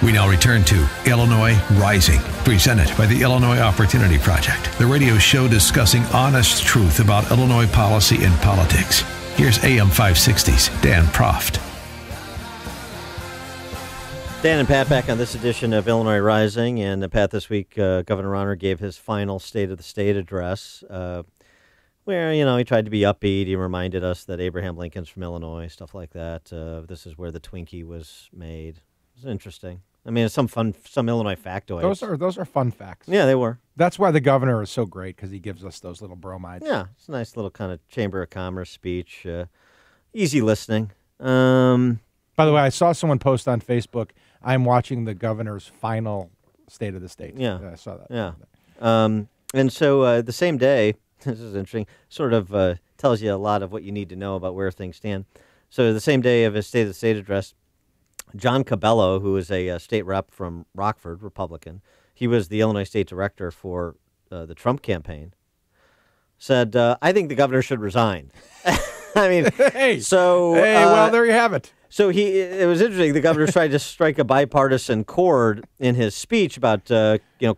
We now return to Illinois Rising, presented by the Illinois Opportunity Project, the radio show discussing honest truth about Illinois policy and politics. Here's AM 560's Dan Proft. Dan and Pat back on this edition of Illinois Rising. And Pat, this week, Governor Rauner gave his final State of the State address, where, he tried to be upbeat. He reminded us that Abraham Lincoln's from Illinois, stuff like that. This is where the Twinkie was made. It's interesting. I mean, it's some Illinois factoids. Those are fun facts. Yeah, they were. That's why the governor is so great, because he gives us those little bromides. Yeah, it's a nice little kind of Chamber of Commerce speech. Easy listening. By the way, I saw someone post on Facebook, I'm watching the governor's final State of the State. Yeah. I saw that. Yeah. And so the same day, this is interesting, sort of tells you a lot of what you need to know about where things stand. So the same day of his State of the State address, John Cabello, who is a state rep from Rockford, Republican, he was the Illinois state director for the Trump campaign, said, I think the governor should resign. I mean, well, there you have it. So it was interesting. The governor tried to strike a bipartisan chord in his speech about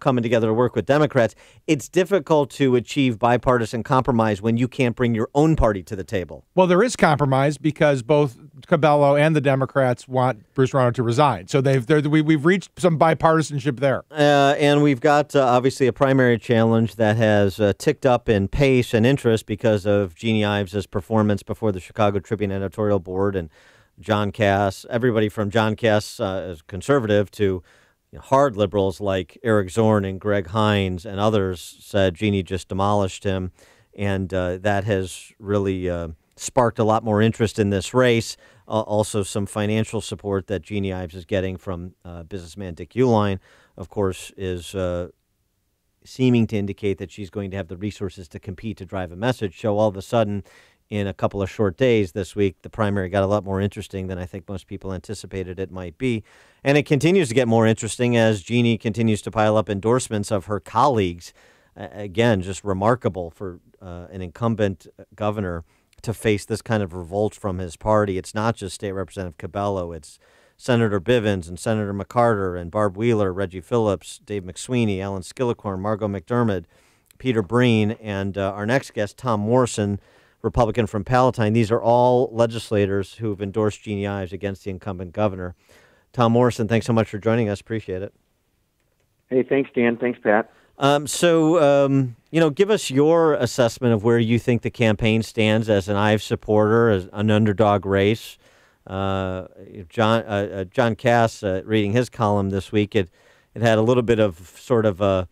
coming together to work with Democrats. It's difficult to achieve bipartisan compromise when you can't bring your own party to the table. Well, there is compromise because both Cabello and the Democrats want Bruce Rauner to resign. So we've reached some bipartisanship there. And we've got obviously a primary challenge that has ticked up in pace and interest because of Jeanne Ives' performance before the Chicago Tribune editorial board and John Cass. Everybody from John Cass as conservative to hard liberals like Eric Zorn and Greg Hines and others said Jeanne just demolished him, and that has really sparked a lot more interest in this race. Also some financial support that Jeanne Ives is getting from businessman Dick Uihlein, of course, is seeming to indicate that she's going to have the resources to compete to drive a message. So all of a sudden, in a couple of short days this week, the primary got a lot more interesting than I think most people anticipated it might be. And it continues to get more interesting as Jeanne continues to pile up endorsements of her colleagues. Again, just remarkable for an incumbent governor to face this kind of revolt from his party. It's not just State Representative Cabello. It's Senator Bivens and Senator McCarter and Barb Wheeler, Reggie Phillips, Dave McSweeney, Alan Skillicorn, Margot McDermott, Peter Breen, and our next guest, Tom Morrison, Republican from Palatine. These are all legislators who have endorsed Jeanne Ives against the incumbent governor. Tom Morrison, thanks so much for joining us. Appreciate it. Hey, thanks, Dan. Thanks, Pat. Give us your assessment of where you think the campaign stands as an Ives supporter, as an underdog race. John Cass, reading his column this week, it had a little bit of sort of a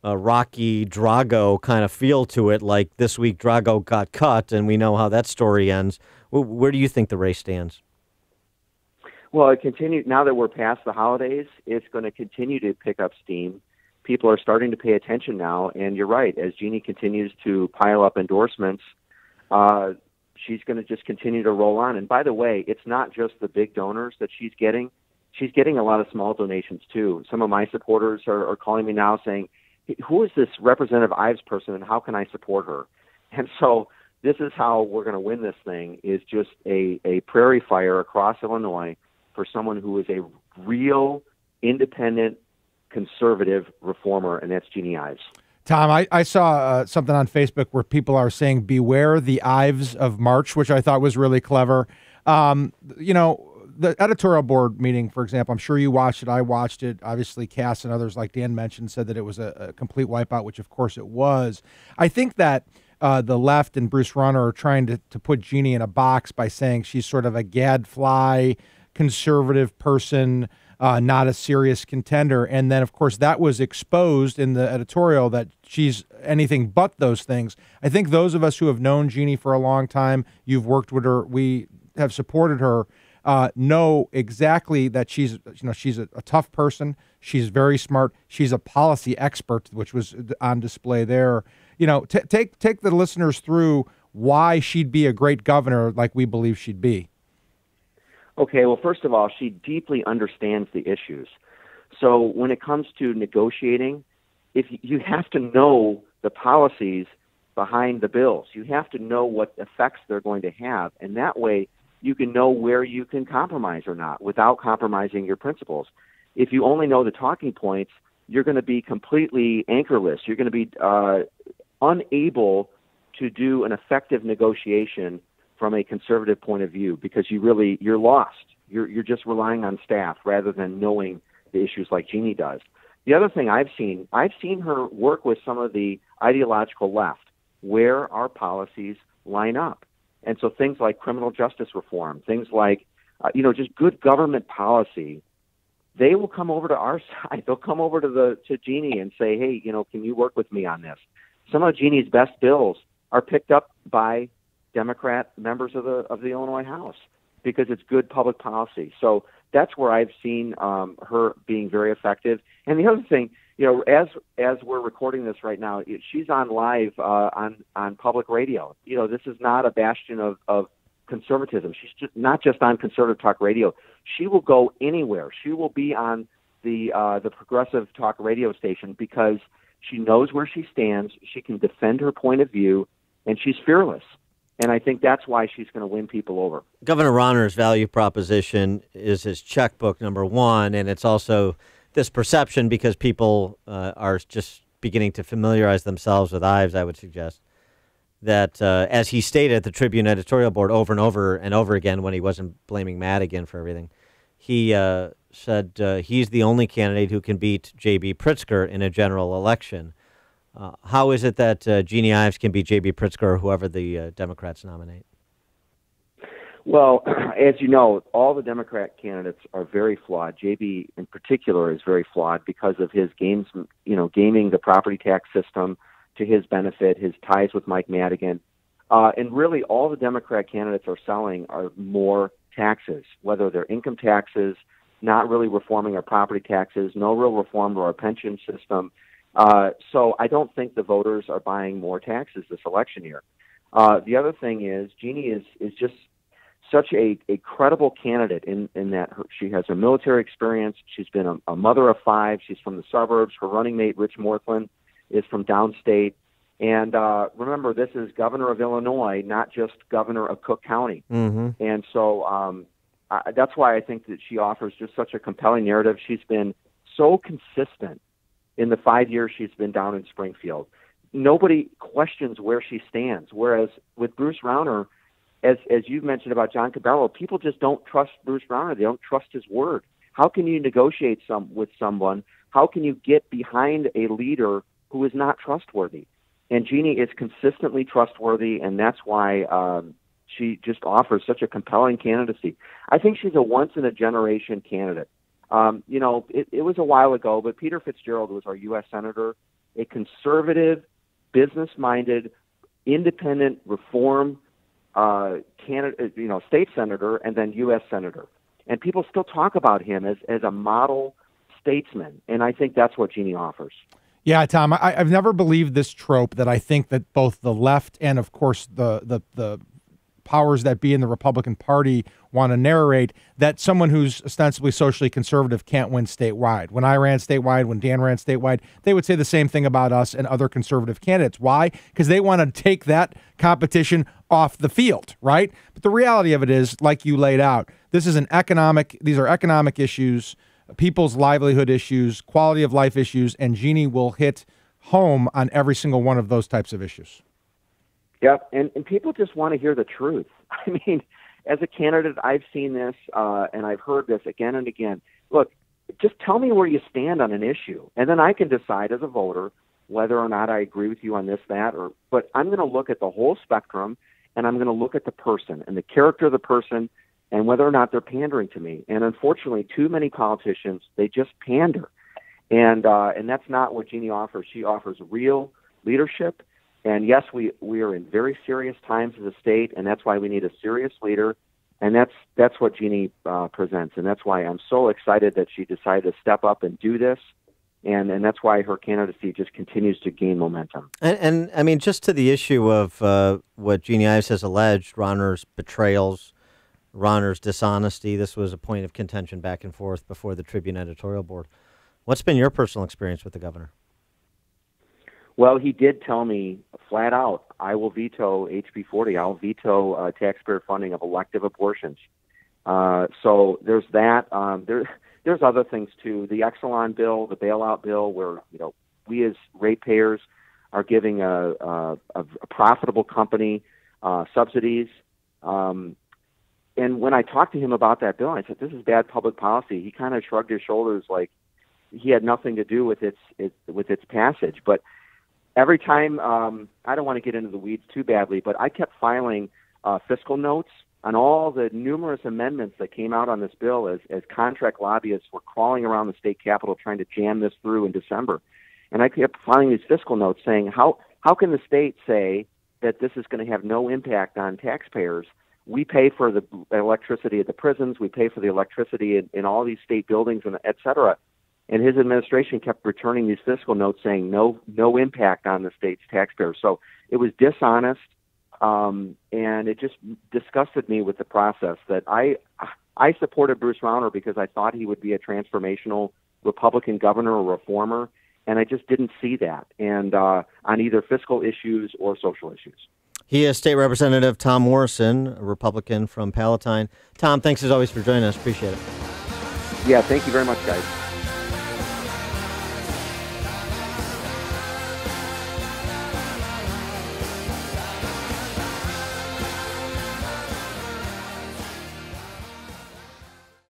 Rocky Drago kind of feel to it, like this week Drago got cut, and we know how that story ends. Where do you think the race stands? Well, it continued. Now that we're past the holidays, it's going to continue to pick up steam. People are starting to pay attention now, and you're right. As Jeanne continues to pile up endorsements, she's going to just continue to roll on. And by the way, it's not just the big donors that she's getting. She's getting a lot of small donations, too. Some of my supporters are calling me now saying, who is this Representative Ives person, and how can I support her? And so this is how we're going to win this thing, is just a prairie fire across Illinois for someone who is a real independent conservative reformer, and that's Jeanne Ives. Tom, I saw something on Facebook where people are saying, beware the Ives of March, which I thought was really clever. The editorial board meeting, for example, I'm sure you watched it. I watched it. Obviously, Cass and others, like Dan mentioned, said that it was a complete wipeout, which, of course, it was. I think that the left and Bruce Rauner are trying to put Jeanne in a box by saying she's sort of a gadfly, conservative person, not a serious contender. And then, of course, that was exposed in the editorial that she's anything but those things. I think those of us who have known Jeanne for a long time, you've worked with her, we have supported her, know exactly that she's a tough person. She's very smart. She's a policy expert, which was on display there. Take the listeners through why she'd be a great governor like we believe she'd be. Okay, well, first of all, she deeply understands the issues. So when it comes to negotiating, if you have to know the policies behind the bills, you have to know what effects they're going to have, and that way you can know where you can compromise or not without compromising your principles. if you only know the talking points, you're going to be completely anchorless. You're going to be unable to do an effective negotiation from a conservative point of view because you're lost. You're just relying on staff rather than knowing the issues like Jeanne does. The other thing I've seen her work with some of the ideological left where our policies line up. And so things like criminal justice reform, things like, just good government policy, they will come over to our side. They'll come over to Jeanne and say, hey, can you work with me on this? Some of Jeanne's best bills are picked up by Democrat members of the Illinois House because it's good public policy. So that's where I've seen her being very effective. And the other thing, as we're recording this right now, she's on live on public radio. This is not a bastion of conservatism. She's not just on conservative talk radio. She will go anywhere. She will be on the progressive talk radio station because she knows where she stands. She can defend her point of view, and she's fearless. And I think that's why she's going to win people over. Governor Rauner's value proposition is his checkbook, number one, and it's also this perception because people are just beginning to familiarize themselves with Ives, I would suggest, that as he stated at the Tribune editorial board over and over again when he wasn't blaming Madigan for everything, he said he's the only candidate who can beat J.B. Pritzker in a general election. How is it that Jeanne Ives can beat J.B. Pritzker or whoever the Democrats nominate? Well, as you know, all the Democrat candidates are very flawed. J.B. in particular is very flawed because of his gaming the property tax system to his benefit, his ties with Mike Madigan. And really all the Democrat candidates are selling are more taxes, whether they're income taxes, not really reforming our property taxes, no real reform to our pension system. So I don't think the voters are buying more taxes this election year. The other thing is Jeanne is just such a credible candidate in that she has a military experience. She's been a mother of five. She's from the suburbs. Her running mate, Rich Morthland, is from downstate. And remember, this is governor of Illinois, not just governor of Cook County. Mm-hmm. And so that's why I think that she offers just such a compelling narrative. She's been so consistent in the 5 years she's been down in Springfield. Nobody questions where she stands. Whereas with Bruce Rauner, as you've mentioned about John Cabello, people just don't trust Bruce Rauner. They don't trust his word. How can you negotiate with someone? How can you get behind a leader who is not trustworthy? And Jeanne is consistently trustworthy, and that's why she just offers such a compelling candidacy. I think she's a once-in-a-generation candidate. It was a while ago, but Peter Fitzgerald was our U.S. Senator, a conservative, business-minded, independent reform candidate, state senator, and then U.S. Senator. And people still talk about him as a model statesman, and I think that's what Jeanne offers. Yeah, Tom, I've never believed this trope that I think that both the left and, of course, the powers that be in the Republican Party want to narrate, that someone who's ostensibly socially conservative can't win statewide. When I ran statewide, when Dan ran statewide, they would say the same thing about us and other conservative candidates. Why? Because they want to take that competition off the field, right? But the reality of it is, like you laid out, these are economic issues, people's livelihood issues, quality of life issues, and Jeanne will hit home on every single one of those types of issues. Yep, and people just want to hear the truth. I mean, as a candidate, I've seen this, and I've heard this again and again. Look, just tell me where you stand on an issue, and then I can decide as a voter whether or not I agree with you on this, that, but I'm going to look at the whole spectrum, and I'm going to look at the person and the character of the person and whether or not they're pandering to me. And unfortunately, too many politicians, they just pander. And that's not what Jeanne offers. She offers real leadership. And yes, we are in very serious times as a state, and that's why we need a serious leader. And that's what Jeanne presents. And that's why I'm so excited that she decided to step up and do this. And that's why her candidacy just continues to gain momentum. And I mean, just to the issue of what Jeanne Ives has alleged, Rauner's betrayals, Rauner's dishonesty, this was a point of contention back and forth before the Tribune editorial board. What's been your personal experience with the governor? Well, he did tell me flat out, I will veto HB 40. I'll veto taxpayer funding of elective abortions. So there's that. there's other things too. The Exelon bill, the bailout bill, where we as ratepayers are giving a profitable company subsidies. And when I talked to him about that bill, I said, "This is bad public policy." He kind of shrugged his shoulders, like he had nothing to do with its passage. But every time, I don't want to get into the weeds too badly, but I kept filing fiscal notes on all the numerous amendments that came out on this bill as contract lobbyists were crawling around the state capitol trying to jam this through in December. And I kept filing these fiscal notes saying, how can the state say that this is going to have no impact on taxpayers? We pay for the electricity at the prisons. We pay for the electricity in all these state buildings, and et cetera. And his administration kept returning these fiscal notes saying no impact on the state's taxpayers. So it was dishonest, and it just disgusted me with the process. That I supported Bruce Rauner because I thought he would be a transformational Republican governor or reformer, and I just didn't see that, and on either fiscal issues or social issues. He is State Representative Tom Morrison, a Republican from Palatine. Tom, thanks as always for joining us. Appreciate it. Yeah, thank you very much, guys.